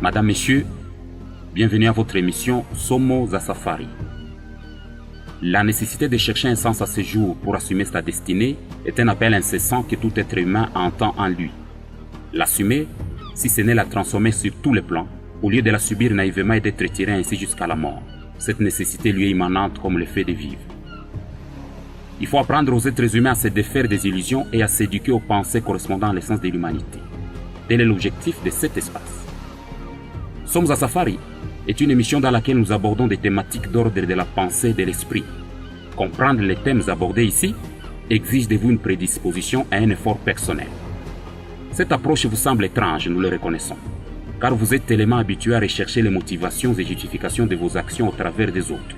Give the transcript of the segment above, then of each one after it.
Madame, Messieurs, bienvenue à votre émission Somos à Safari. La nécessité de chercher un sens à ce jour pour assumer sa destinée est un appel incessant que tout être humain entend en lui. L'assumer, si ce n'est la transformer sur tous les plans, au lieu de la subir naïvement et d'être tiré ainsi jusqu'à la mort. Cette nécessité lui est immanente comme le fait de vivre. Il faut apprendre aux êtres humains à se défaire des illusions et à s'éduquer aux pensées correspondant à l'essence de l'humanité. Tel est l'objectif de cet espace. Somos à Safari est une émission dans laquelle nous abordons des thématiques d'ordre de la pensée et de l'esprit. Comprendre les thèmes abordés ici exige de vous une prédisposition et un effort personnel. Cette approche vous semble étrange, nous le reconnaissons, car vous êtes tellement habitué à rechercher les motivations et justifications de vos actions au travers des autres.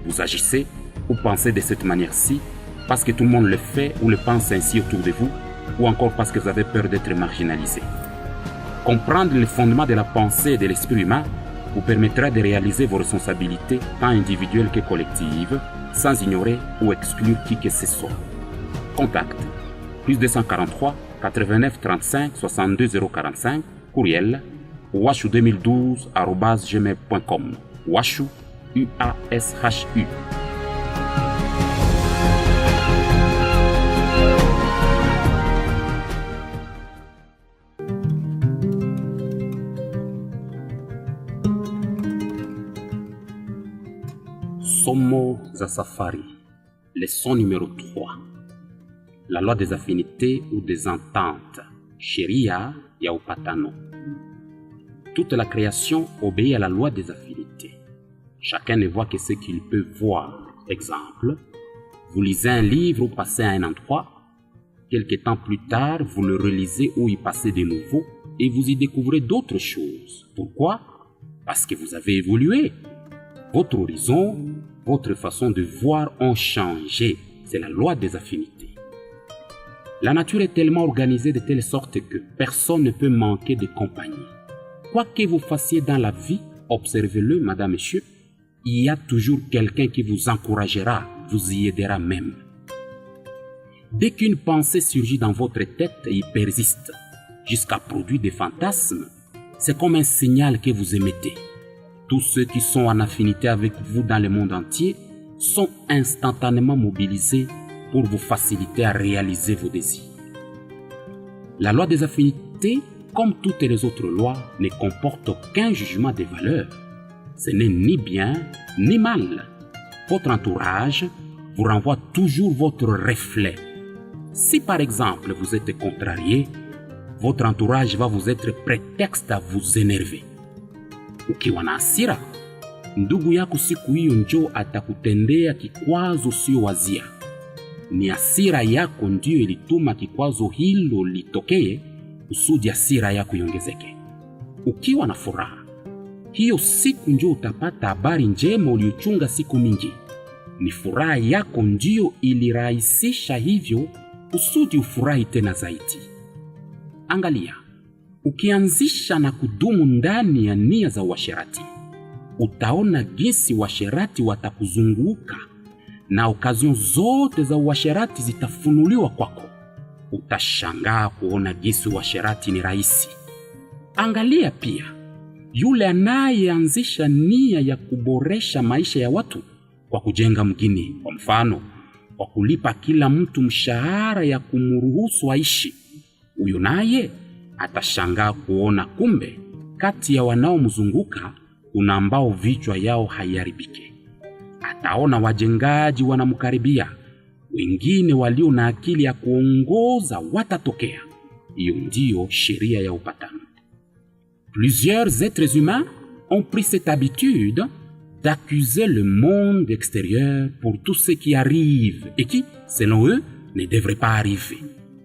Vous agissez ou pensez de cette manière-ci parce que tout le monde le fait ou le pense ainsi autour de vous, ou encore parce que vous avez peur d'être marginalisé. Comprendre les fondements de la pensée et de l'esprit humain vous permettra de réaliser vos responsabilités tant individuelles que collectives, sans ignorer ou exclure qui que ce soit. Contact +243 89 35 62 045, courriel washu2012@gmail.com. Washu, UASHU. Somos à Safari. Leçon numéro 3. La loi des affinités ou des ententes. Sheria ya upatano. Toute la création obéit à la loi des affinités. Chacun ne voit que ce qu'il peut voir. Exemple, vous lisez un livre ou passez à un endroit. Quelque temps plus tard, vous le relisez ou y passez de nouveau et vous y découvrez d'autres choses. Pourquoi? Parce que vous avez évolué. Votre horizon, votre façon de voir ont changé. C'est la loi des affinités. La nature est tellement organisée de telle sorte que personne ne peut manquer de compagnie. Quoi que vous fassiez dans la vie, observez-le, madame, monsieur, il y a toujours quelqu'un qui vous encouragera, vous y aidera même. Dès qu'une pensée surgit dans votre tête et y persiste, jusqu'à produire des fantasmes, c'est comme un signal que vous émettez. Tous ceux qui sont en affinité avec vous dans le monde entier sont instantanément mobilisés pour vous faciliter à réaliser vos désirs. La loi des affinités, comme toutes les autres lois, ne comporte aucun jugement des valeurs. Ce n'est ni bien ni mal. Votre entourage vous renvoie toujours votre reflet. Si par exemple vous êtes contrarié, votre entourage va vous être prétexte à vous énerver. Ukiwa na hasira, ndugu yako siku hiyo njoo atakutendea kikwazo usiowazia. Ni hasira yako ndiyo ilituma kikwazo hilo litokee, kusudi hasira yako iongezeke. Ukiwa na furaha, hiyo siku njoo utapata habari njema uliochunga siku mingi. Ni furaha yako ndiyo ilirahisisha hivyo, kusudi ufurahi tena zaidi. Angalia, ukianzisha na kudumu ndani ya nia za uasherati, utaona jinsi uasherati watakuzunguka na okazion zote za uasherati zitafunuliwa kwako. Utashangaa kuona jinsi uasherati ni rahisi. Angalia pia, yule anayeanzisha nia ya kuboresha maisha ya watu kwa kujenga mgini, kwa mfano, kwa kulipa kila mtu mshahara ya kumruhusu aishi, huyo naye atashangaa kuona kumbe kati ya wanaomzunguka kuna ambao vichwa yao haiharibike. Ataona wajengaji wanamkaribia, wengine walio na akili ya kuongoza watatokea. Hiyo ndiyo sheria ya upatano. Plusieurs êtres humains ont pris cette habitude d'accuser le monde extérieur pour tout ce qui arrive et qui, selon eux, ne devrait pas arriver.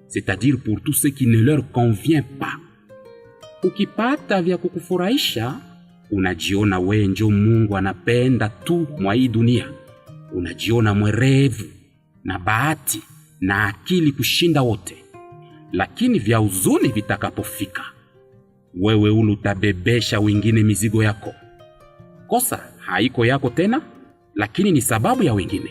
C'est-à-dire pour tout ce qui ne leur convient pas. Ukipata vya kukufurahisha, unajiona wewe ndio Mungu anapenda tu mwa hii dunia. Unajiona mwerevu na bahati na akili kushinda wote. Lakini vya huzuni vitakapofika, wewe utabebesha wengine mizigo yako. Kosa haiko yako tena, lakini ni sababu ya wengine.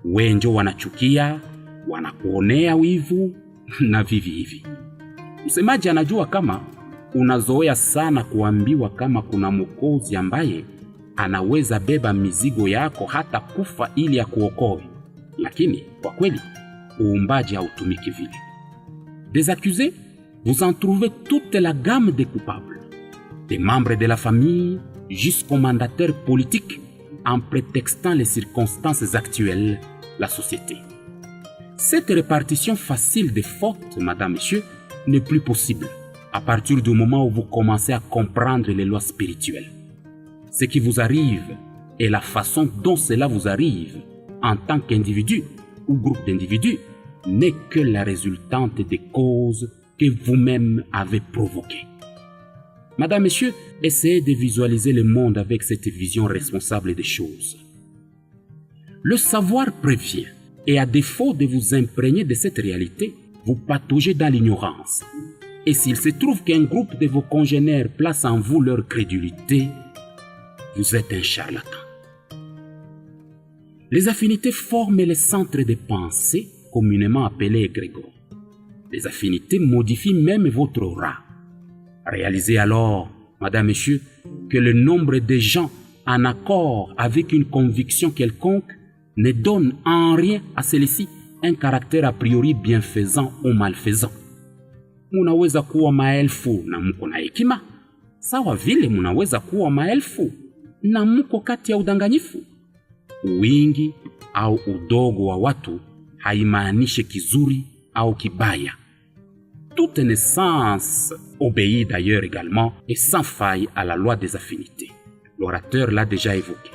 Wewe ndio wanachukia, wanakuonea wivu na vivi hivi. Msemaji anajua kama unazoea sana kuambiwa kama kuna Mwokozi ambaye anaweza beba mizigo yako hata kufa ili akuokoe. Lakini kwa kweli uumbaji hautumiki vile. Des accusés, vous en trouvez toute la gamme des coupables, des membres de la famille jusqu'aux mandataires politiques, en prétextant les circonstances actuelles, la société. Cette répartition facile des fautes, madame, monsieur, n'est plus possible à partir du moment où vous commencez à comprendre les lois spirituelles. Ce qui vous arrive et la façon dont cela vous arrive en tant qu'individu ou groupe d'individus n'est que la résultante des causes que vous-même avez provoquées. Madame, monsieur, essayez de visualiser le monde avec cette vision responsable des choses. Le savoir prévient, et à défaut de vous imprégner de cette réalité, vous pataugez dans l'ignorance. Et s'il se trouve qu'un groupe de vos congénères place en vous leur crédulité, vous êtes un charlatan. Les affinités forment les centres de pensée, communément appelés égrégores. Les affinités modifient même votre aura. Réalisez alors, madame, monsieur, que le nombre de gens en accord avec une conviction quelconque ne donne en rien à celle-ci un caractère a priori bienfaisant ou malfaisant. Munaweza kuwa maelfu na mko na hekima, sawa vile munaweza kuwa maelfu na mko kati ya udanganyifu. Wingi au udogo wa watu haimaanishi kizuri au kibaya. Toute naissance obéit d'ailleurs également et sans faille à la loi des affinités. L'orateur l'a déjà évoqué.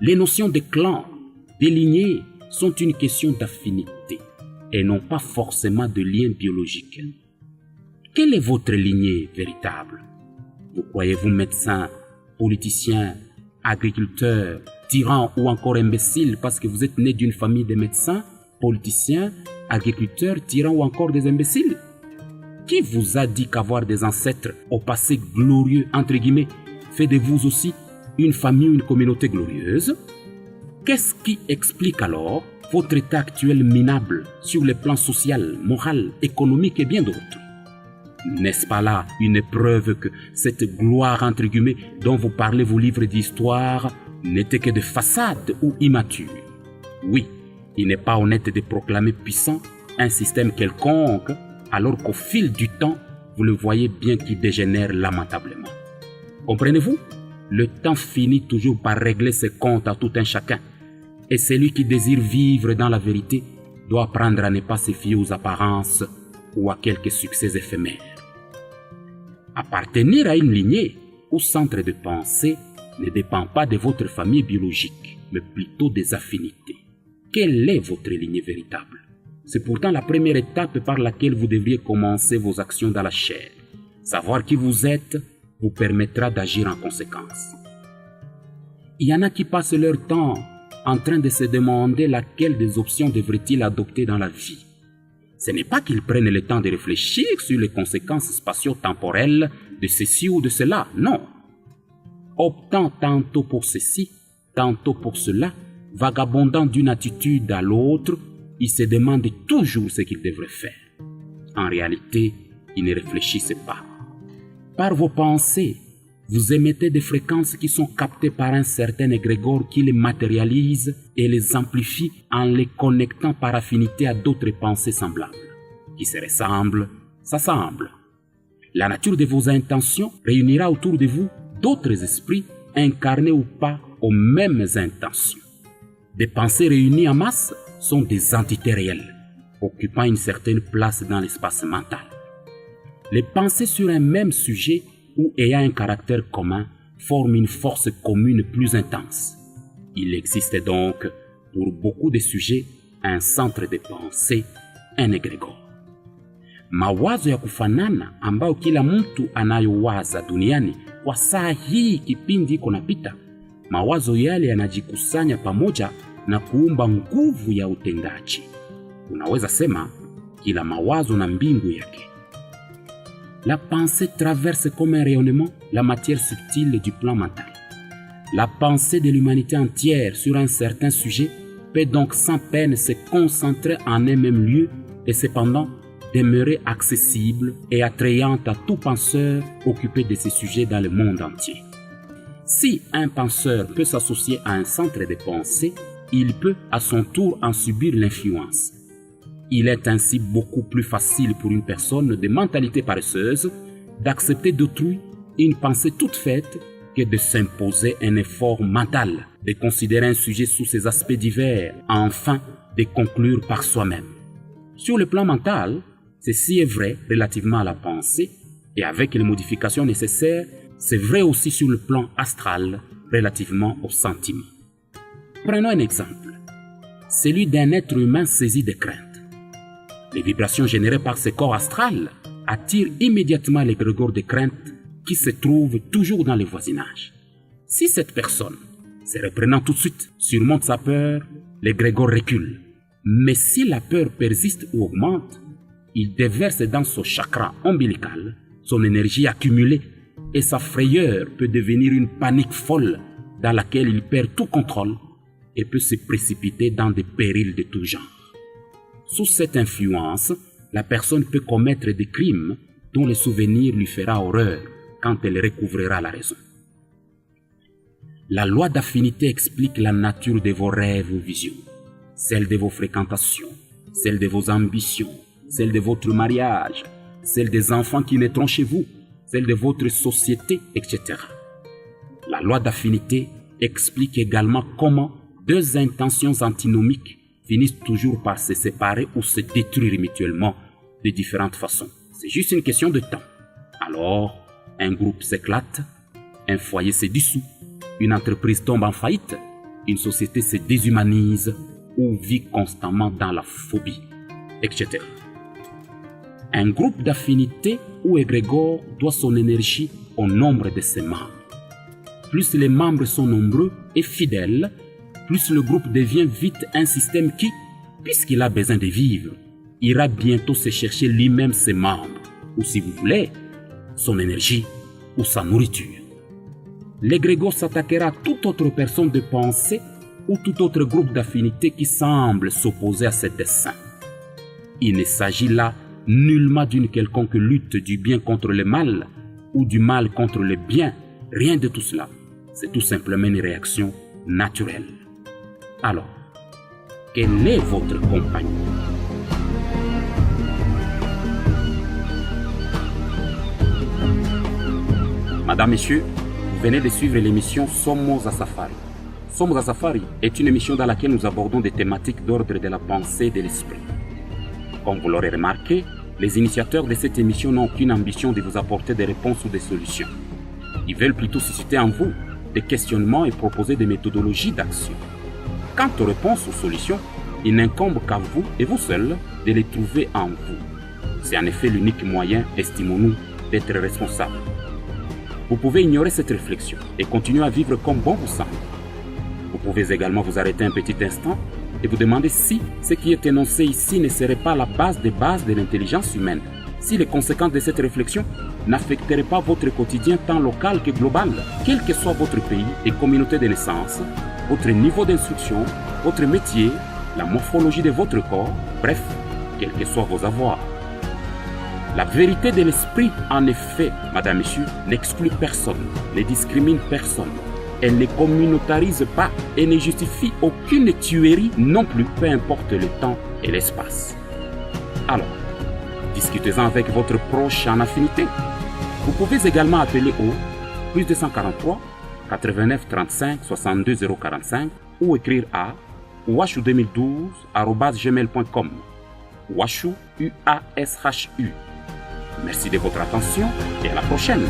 Les notions de clan, de lignée sont une question d'affinité et non pas forcément de lien biologique. Quelle est votre lignée véritable? Vous croyez-vous médecin, politicien, agriculteur, tyran ou encore imbécile parce que vous êtes né d'une famille de médecins, politiciens, agriculteurs, tyrans ou encore des imbéciles? Qui vous a dit qu'avoir des ancêtres au passé glorieux, entre guillemets, fait de vous aussi une famille ou une communauté glorieuse? Qu'est-ce qui explique alors votre état actuel minable sur les plans social, moral, économique et bien d'autres? N'est-ce pas là une preuve que cette gloire, entre guillemets, dont vous parlez vos livres d'histoire n'était que de façade ou immature? Oui, il n'est pas honnête de proclamer puissant un système quelconque, alors qu'au fil du temps, vous le voyez bien qu'il dégénère lamentablement. Comprenez-vous? Le temps finit toujours par régler ses comptes à tout un chacun. Et celui qui désire vivre dans la vérité doit apprendre à ne pas se fier aux apparences ou à quelques succès éphémères. Appartenir à une lignée ou centre de pensée ne dépend pas de votre famille biologique, mais plutôt des affinités. Quelle est votre lignée véritable? C'est pourtant la première étape par laquelle vous devriez commencer vos actions dans la chair. Savoir qui vous êtes vous permettra d'agir en conséquence. Il y en a qui passent leur temps en train de se demander laquelle des options devraient-ils adopter dans la vie. Ce n'est pas qu'ils prennent le temps de réfléchir sur les conséquences spatio-temporelles de ceci ou de cela, non. Optant tantôt pour ceci, tantôt pour cela, vagabondant d'une attitude à l'autre, ils se demandent toujours ce qu'ils devraient faire. En réalité, ils ne réfléchissent pas. Par vos pensées, vous émettez des fréquences qui sont captées par un certain égrégore qui les matérialise et les amplifie en les connectant par affinité à d'autres pensées semblables. Qui se ressemblent, s'assemblent. La nature de vos intentions réunira autour de vous d'autres esprits incarnés ou pas aux mêmes intentions. Des pensées réunies en masse sont des entités réelles, occupant une certaine place dans l'espace mental. Les pensées sur un même sujet ou ayant un caractère commun forment une force commune plus intense. Il existe donc, pour beaucoup de sujets, un centre de pensée, un égrégore. Mawazo ya kufanana ambayo kila mtu anayowaza duniani kwa saa hii kipindi iko napita, mawazo yale yanajikusanya pamoja na kuumba nguvu ya utendaji. Unaweza sema kila mawazo na mbingu yake. La pensée traverse comme un rayonnement la matière subtile du plan mental. La pensée de l'humanité entière sur un certain sujet peut donc sans peine se concentrer en un même lieu et cependant demeurer accessible et attrayante à tout penseur occupé de ces sujets dans le monde entier. Si un penseur peut s'associer à un centre de pensée, il peut à son tour en subir l'influence. Il est ainsi beaucoup plus facile pour une personne de mentalité paresseuse d'accepter d'autrui une pensée toute faite que de s'imposer un effort mental, de considérer un sujet sous ses aspects divers, enfin de conclure par soi-même. Sur le plan mental, ceci est vrai relativement à la pensée et avec les modifications nécessaires, c'est vrai aussi sur le plan astral relativement aux sentiments. Prenons un exemple, celui d'un être humain saisi de crainte. Les vibrations générées par ce corps astral attirent immédiatement l'égrégore de crainte qui se trouve toujours dans le voisinage. Si cette personne, se reprenant tout de suite, surmonte sa peur, l'égrégore recule. Mais si la peur persiste ou augmente, il déverse dans son chakra ombilical son énergie accumulée et sa frayeur peut devenir une panique folle dans laquelle il perd tout contrôle et peut se précipiter dans des périls de tout genre. Sous cette influence, la personne peut commettre des crimes dont le souvenir lui fera horreur quand elle recouvrera la raison. La loi d'affinité explique la nature de vos rêves ou visions, celle de vos fréquentations, celle de vos ambitions, celle de votre mariage, celle des enfants qui naîtront chez vous, celle de votre société, etc. La loi d'affinité explique également comment deux intentions antinomiques finissent toujours par se séparer ou se détruire mutuellement de différentes façons. C'est juste une question de temps. Alors, un groupe s'éclate, un foyer se dissout, une entreprise tombe en faillite, une société se déshumanise ou vit constamment dans la phobie, etc. Un groupe d'affinité ou égrégore doit son énergie au nombre de ses membres. Plus les membres sont nombreux et fidèles, plus le groupe devient vite un système qui, puisqu'il a besoin de vivre, ira bientôt se chercher lui-même ses membres, ou si vous voulez, son énergie ou sa nourriture. L'égrégore s'attaquera à toute autre personne de pensée ou tout autre groupe d'affinité qui semble s'opposer à cet dessein. Il ne s'agit là nullement d'une quelconque lutte du bien contre le mal ou du mal contre le bien, rien de tout cela. C'est tout simplement une réaction naturelle. Alors, quel est votre compagnon? Madame, Messieurs, vous venez de suivre l'émission Somos à Safari. Somos à Safari est une émission dans laquelle nous abordons des thématiques d'ordre de la pensée et de l'esprit. Comme vous l'aurez remarqué, les initiateurs de cette émission n'ont aucune ambition de vous apporter des réponses ou des solutions. Ils veulent plutôt susciter en vous des questionnements et proposer des méthodologies d'action. Quant aux réponses ou solutions, il n'incombe qu'à vous et vous seuls de les trouver en vous. C'est en effet l'unique moyen, estimons-nous, d'être responsable. Vous pouvez ignorer cette réflexion et continuer à vivre comme bon vous semble. Vous pouvez également vous arrêter un petit instant et vous demander si ce qui est énoncé ici ne serait pas la base des bases de l'intelligence humaine, si les conséquences de cette réflexion n'affecteraient pas votre quotidien tant local que global, quel que soit votre pays et communauté de naissance, votre niveau d'instruction, votre métier, la morphologie de votre corps, bref, quels que soient vos avoirs. La vérité de l'esprit, en effet, madame, monsieur, n'exclut personne, ne discrimine personne. Elle ne communautarise pas et ne justifie aucune tuerie non plus, peu importe le temps et l'espace. Alors, discutez-en avec votre proche en affinité. Vous pouvez également appeler au plus 243 89 35 62 045 ou écrire à washu2012@gmail.com. Washu, UASHU. Merci de votre attention et à la prochaine.